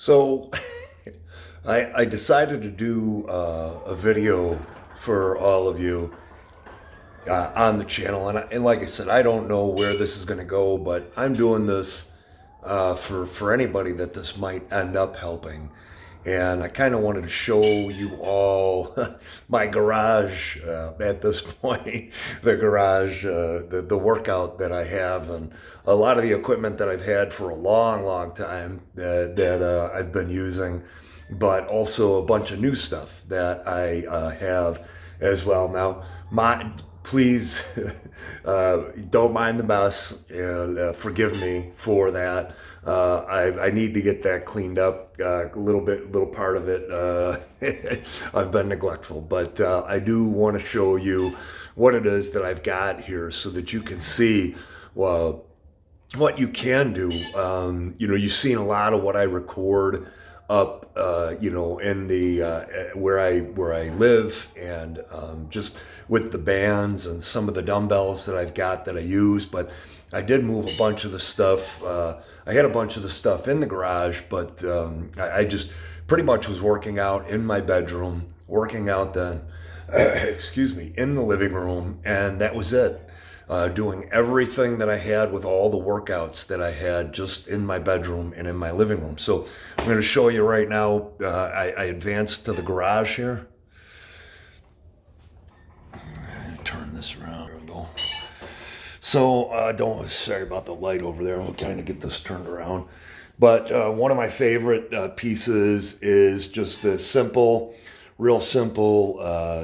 So I decided to do a video for all of you on the channel, and like I said, I don't know where this is going to go, but I'm doing this for anybody that this might end up helping. And I kind of wanted to show you all my garage at this point, the garage, the workout that I have, and a lot of the equipment that I've had for a long, long time that I've been using, but also a bunch of new stuff that I have as well. Now, please don't mind the mess and forgive me for that. I need to get that cleaned up a little part of it. I've been neglectful, but I do want to show you what it is that I've got here so that you can see, well, what you can do. You've seen a lot of what I record up, in the where I live, and just with the bands and some of the dumbbells that I've got that I use. But I did move a bunch of the stuff. I had a bunch of the stuff in the garage, but I just pretty much was working out in my bedroom, working out then, excuse me, in the living room, and that was it. Doing everything that I had with all the workouts that I had just in my bedroom and in my living room. So I'm going to show you right now. I advanced to the garage here. Turn this around. There we go. So sorry about the light over there. We'll kind of get this turned around. But one of my favorite pieces is just the simple, real simple.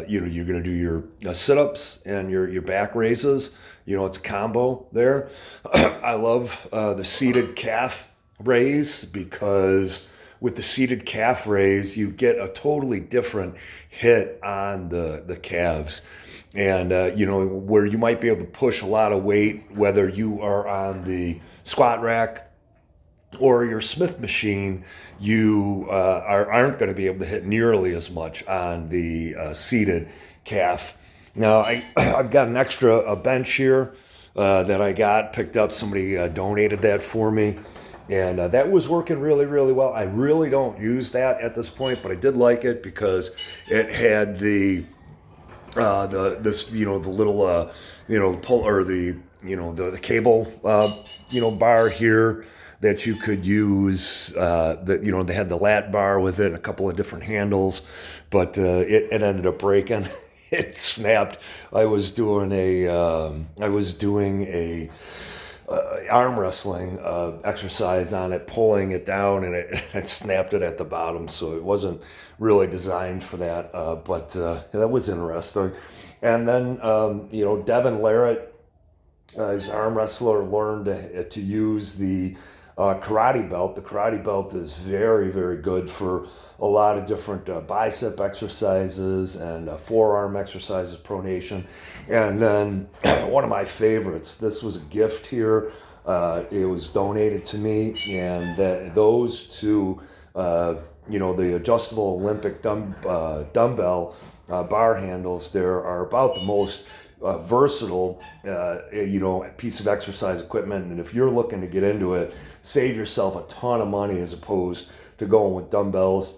You're going to do your sit-ups and your back raises. It's a combo there. I love the seated calf raise, because with the seated calf raise, you get a totally different hit on the calves. And, where you might be able to push a lot of weight, whether you are on the squat rack or your Smith machine, you aren't going to be able to hit nearly as much on the seated calf. Now, I've got an extra bench here that I picked up. Somebody donated that for me. And that was working really, really well. I really don't use that at this point, but I did like it because it had the little pull, or the cable bar here that you could use. They had the lat bar with it, a couple of different handles, but it ended up breaking. It snapped. I was doing a arm wrestling exercise on it, pulling it down, and it snapped it at the bottom. So it wasn't really designed for that, but that was interesting. And then, Devin Larratt, his arm wrestler, learned to use the karate belt. The karate belt is very, very good for a lot of different bicep exercises and forearm exercises, pronation. And then one of my favorites, this was a gift here. It was donated to me, and those two, the adjustable Olympic dumbbell bar handles, there are about the most versatile, piece of exercise equipment. And if you're looking to get into it, save yourself a ton of money as opposed to going with dumbbells.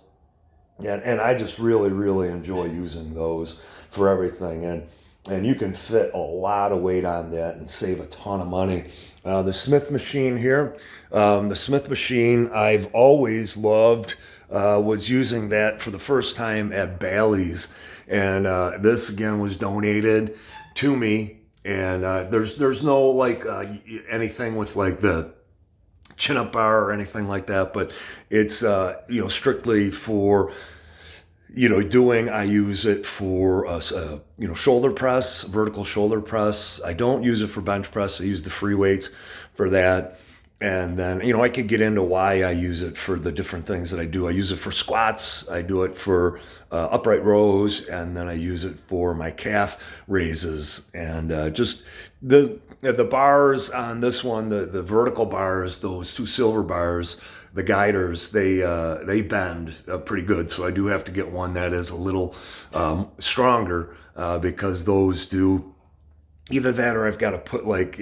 And I just really, really enjoy using those for everything. And you can fit a lot of weight on that and save a ton of money. The Smith machine here, the Smith machine I've always loved, was using that for the first time at Bally's. And this again was donated to me. And there's no anything with like the chin-up bar or anything like that, but it's strictly for doing. I use it for shoulder press, vertical shoulder press. I don't use it for bench press. I use the free weights for that. And then, I could get into why I use it for the different things that I do. I use it for squats. I do it for upright rows, and then I use it for my calf raises. And just the bars on this one, the vertical bars, those two silver bars, the guiders, they bend pretty good. So I do have to get one that is a little stronger, because those do either that, or I've got to put like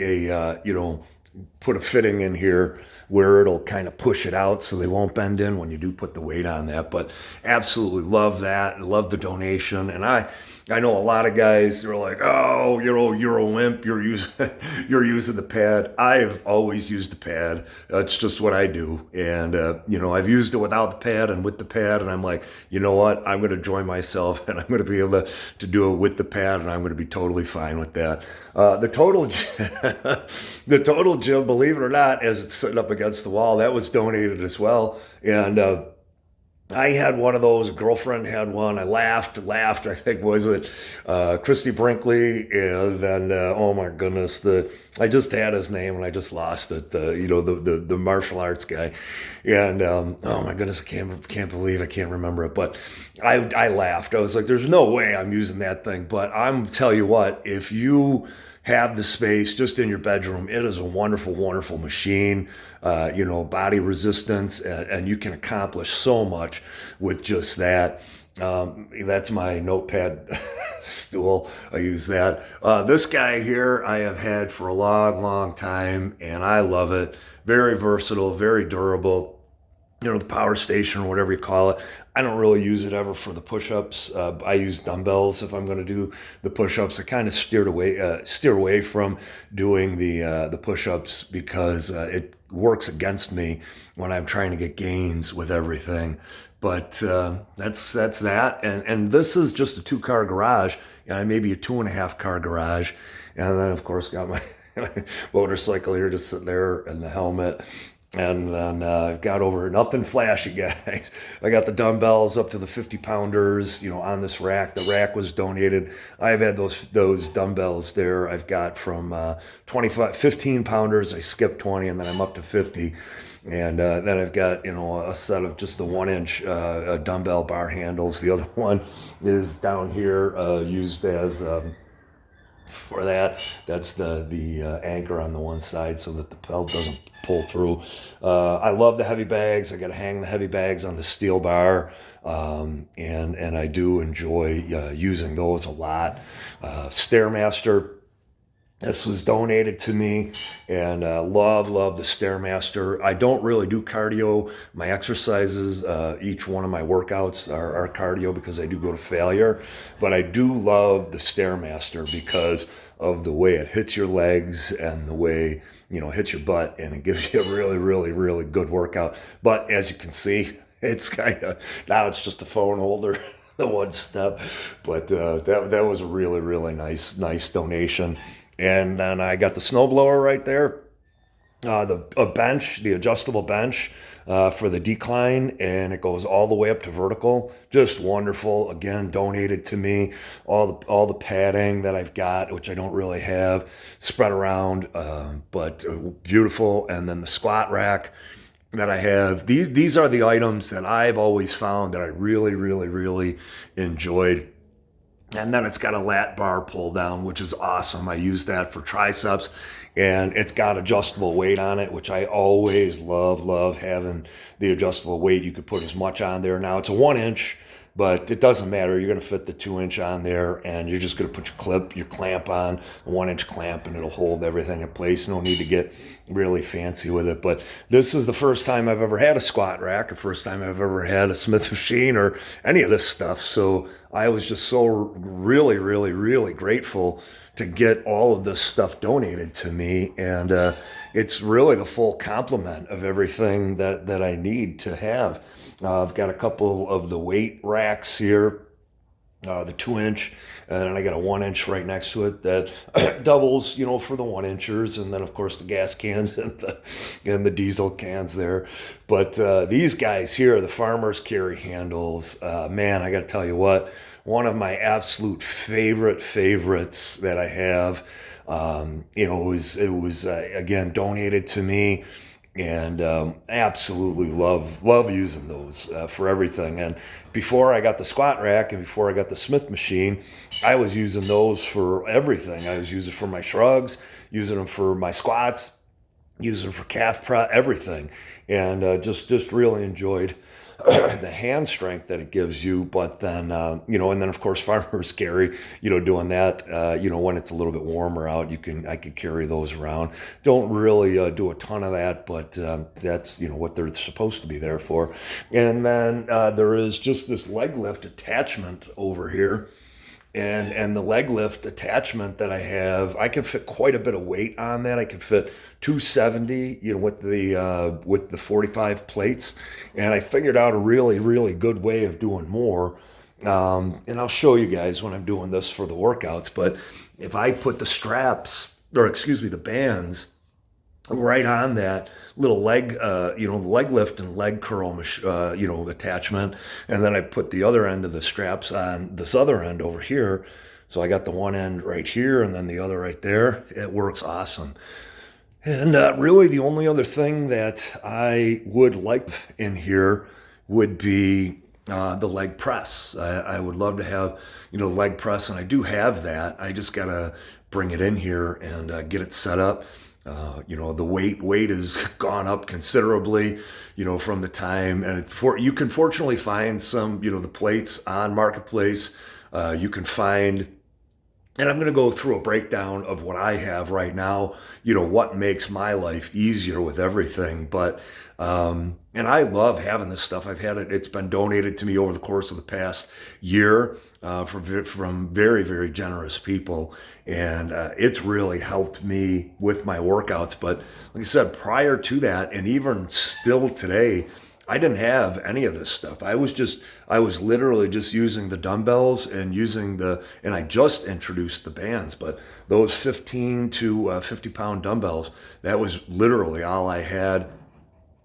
put a fitting in here where it'll kind of push it out so they won't bend in when you do put the weight on that. But absolutely love that. Love the donation. And I know a lot of guys, they're like, oh, you're a wimp. You're using, you're using the pad. I've always used the pad. That's just what I do. And, I've used it without the pad and with the pad. And I'm like, you know what? I'm going to join myself and I'm going to be able to do it with the pad. And I'm going to be totally fine with that. The total, the total gym, believe it or not, as it's sitting up against the wall, that was donated as well. And, I had one of those. A girlfriend had one. I laughed. I think was it Christy Brinkley, and then oh my goodness, I just had his name and I just lost it. The martial arts guy, and oh my goodness, I can't believe I can't remember it. But I laughed. I was like, "There's no way I'm using that thing." But I'm tell you what, if you have the space just in your bedroom, it is a wonderful, wonderful machine. Body resistance, and you can accomplish so much with just that. That's my notepad stool. I use that. This guy here I have had for a long, long time, and I love it. Very versatile, very durable. The power station or whatever you call it. I don't really use it ever for the push-ups. I use dumbbells if I'm going to do the push-ups. I kind of steer away from doing the push-ups because it works against me when I'm trying to get gains with everything. But that's that. And this is just a 2-car garage, maybe a 2.5-car garage, and then of course got my motorcycle here just sitting there and the helmet. And then I've got over nothing flashy, guys. I got the dumbbells up to the 50 pounders, on this rack. The rack was donated. I've had those dumbbells there. I've got from 15 pounders. I skipped 20, and then I'm up to 50. And then I've got, a set of just the 1-inch dumbbell bar handles. The other one is down here, used as for that. That's the anchor on the one side so that the belt doesn't pull through. I love the heavy bags. I got to hang the heavy bags on the steel bar, and I do enjoy using those a lot. Stairmaster. This was donated to me, and love the Stairmaster. I don't really do cardio. My exercises, each one of my workouts are cardio because I do go to failure. But I do love the Stairmaster because of the way it hits your legs and the way, it hits your butt, and it gives you a really, really, really good workout. But as you can see, it's kind of, now it's just a phone holder. The one step, but that was a really, really nice donation. And then I got the snowblower right there, a bench, the adjustable bench for the decline, and it goes all the way up to vertical. Just wonderful. Again, donated to me. All the padding that I've got, which I don't really have, spread around, but beautiful. And then the squat rack that I have. These are the items that I've always found that I really, really, really enjoyed. And then it's got a lat bar pull down, which is awesome. I use that for triceps, and it's got adjustable weight on it, which I always love having the adjustable weight. You could put as much on there. Now it's a 1-inch, but it doesn't matter. You're going to fit the 2-inch on there, and you're just going to put your clamp on, a 1-inch clamp, and it'll hold everything in place. No need to get really fancy with it. But this is the first time I've ever had a squat rack, the first time I've ever had a Smith machine or any of this stuff. So I was just so really, really, really grateful to get all of this stuff donated to me. And it's really the full complement of everything that I need to have. I've got a couple of the weight racks here, the 2-inch, and then I got a 1-inch right next to it that doubles, for the 1-inchers, and then of course the gas cans and the diesel cans there. But these guys here, the Farmer's Carry handles, man, I got to tell you what, one of my absolute favorites that I have. It was again donated to me. And absolutely love using those for everything. And before I got the squat rack and before I got the Smith machine, I was using those for everything. I was using it for my shrugs, using them for my squats, use it for calf press, everything, and just really enjoyed the hand strength that it gives you. But then and then of course farmer's carry, doing that. When it's a little bit warmer out, I could carry those around. Don't really do a ton of that, but that's what they're supposed to be there for. And then there is just this leg lift attachment over here, and the leg lift attachment that I have, I can fit quite a bit of weight on that. I can fit 270, with the 45 plates, and I figured out a really really good way of doing more. And I'll show you guys when I'm doing this for the workouts. But if I put the straps, or excuse me, the bands right on that little leg, leg lift and leg curl, attachment. And then I put the other end of the straps on this other end over here. So I got the one end right here and then the other right there. It works awesome. And really the only other thing that I would like in here would be the leg press. I would love to have, leg press, and I do have that. I just gotta bring it in here and get it set up. The weight has gone up considerably, from the time, and you can fortunately find some, the plates on Marketplace. You can find, and I'm going to go through a breakdown of what I have right now, what makes my life easier with everything. But, and I love having this stuff. I've had it, it's been donated to me over the course of the past year from very, very generous people. And it's really helped me with my workouts. But like I said, prior to that, and even still today, I didn't have any of this stuff. I was literally just using the dumbbells and and I just introduced the bands, but those 15 to 50 pound dumbbells, that was literally all I had,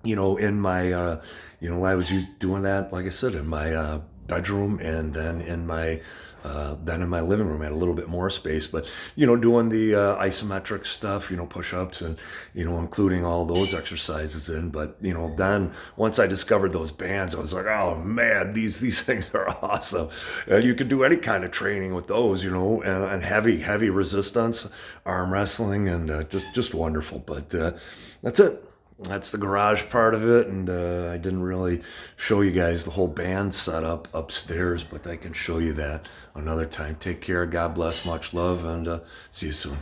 in my, I was doing that, like I said, in my bedroom, and then in my living room. I had a little bit more space, but doing the isometric stuff, push-ups, and including all those exercises in. But then once I discovered those bands, I was like, oh man, these things are awesome. And you can do any kind of training with those, and heavy resistance, arm wrestling, and just wonderful. But that's it. That's the garage part of it, and I didn't really show you guys the whole band setup upstairs, but I can show you that another time. Take care, God bless, much love, and see you soon.